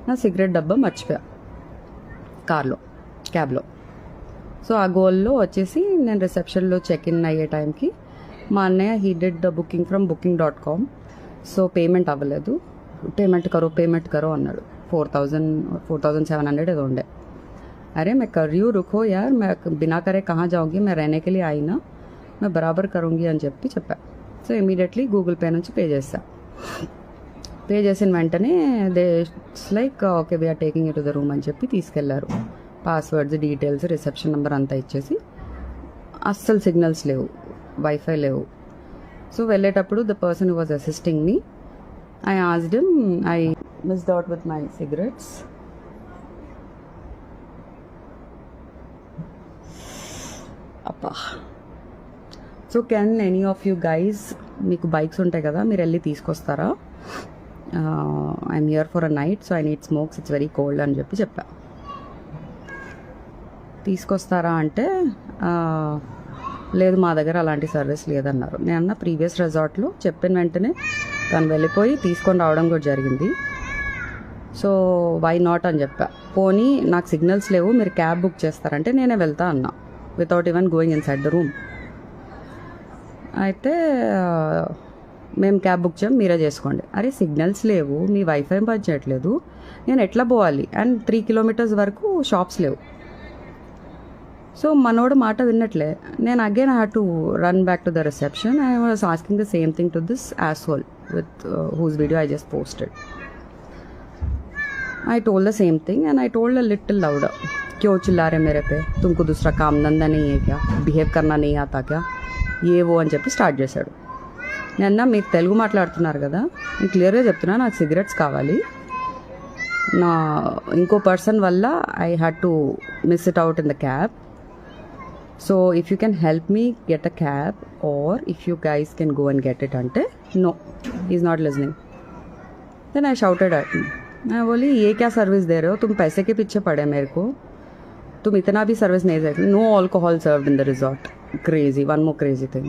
నా సిగరెట్ డబ్బా మర్చిపోయా కార్లో, క్యాబ్లో. సో ఆ గోల్లో వచ్చేసి నేను రిసెప్షన్లో చెక్ ఇన్ అయ్యే టైంకి మా అన్నయ్య he did booking from booking.com. So payment అవ్వలేదు. పేమెంట్ కరో అన్నాడు. 4,700 ఏదో ఉండే. अरे मैं कर रही हूँ, रुको यार, मैं बिना करे कहाँ जाऊँगी, मैं रहने के लिए आई ना, मैं बराबर करूँगी అని చెప్పా. సో ఇమీడియట్లీ గూగుల్ పే నుంచి పే చేస్తా. పే చేసిన వెంటనే they like okay we're taking you to the room అని చెప్పి తీసుకెళ్లారు. పాస్వర్డ్స్, డీటెయిల్స్, రిసెప్షన్ నెంబర్ అంతా ఇచ్చేసి. అస్సలు సిగ్నల్స్ లేవు, వైఫై లేవు. సో వెళ్ళేటప్పుడు the person who was assisting me, I asked him, I missed out with my cigarettes. అప్పా. So can any of you guys, మీకు బైక్స్ ఉంటాయి కదా, మీరు వెళ్ళి తీసుకొస్తారా? I'm here for a night, so I need smokes, it's very cold అని చెప్పా. తీసుకొస్తారా అంటే లేదు, మా దగ్గర అలాంటి సర్వీస్ లేదన్నారు. నేను అన్న ప్రీవియస్ రిసార్ట్లో చెప్పిన వెంటనే తను వెళ్ళిపోయి తీసుకొని రావడం కూడా జరిగింది. సో వై నాట్ అని చెప్పా. పోనీ నాకు సిగ్నల్స్ లేవు, మీరు క్యాబ్ బుక్ చేస్తారంటే నేనే వెళ్తా అన్నా, without even going in side the room. అయితే మేము క్యాబ్ బుక్ చేయం, మీరే చేసుకోండి. అరే సిగ్నల్స్ లేవు, మీ వైఫై పనిచేయట్లేదు, నేను ఎట్లా పోవాలి? అండ్ 3 kilometers వరకు షాప్స్ లేవు. సో మనోడు మాట విన్నట్లే. నేను again I had to run back to the reception. I was asking the same thing to this asshole with whose video I just posted. I told the same thing and I told a little louder, क्यों चिल्ला रहे मेरे पे, तुमको दूसरा काम धंधा नहीं है क्या, బిహేవ్ करना नहीं आता क्या, ఏ ఓ అని చెప్పి స్టార్ట్ చేశాడు. నేను మీరు తెలుగు మాట్లాడుతున్నారు కదా, నేను క్లియర్గా చెప్తున్నా, నాకు సిగరెట్స్ కావాలి. నా ఇంకో పర్సన్ వల్ల I had to miss it out in the cab. So if you can help me get a cab or if you guys can go and get it అంటే no, is not listening. Then I shouted at him. मैं बोली ये क्या service दे रहे हो, तुम पैसे के पीछे पड़े मेरे को, तुम इतना भी सर्विस नहीं दे. No alcohol served in the resort. Crazy, one more crazy thing.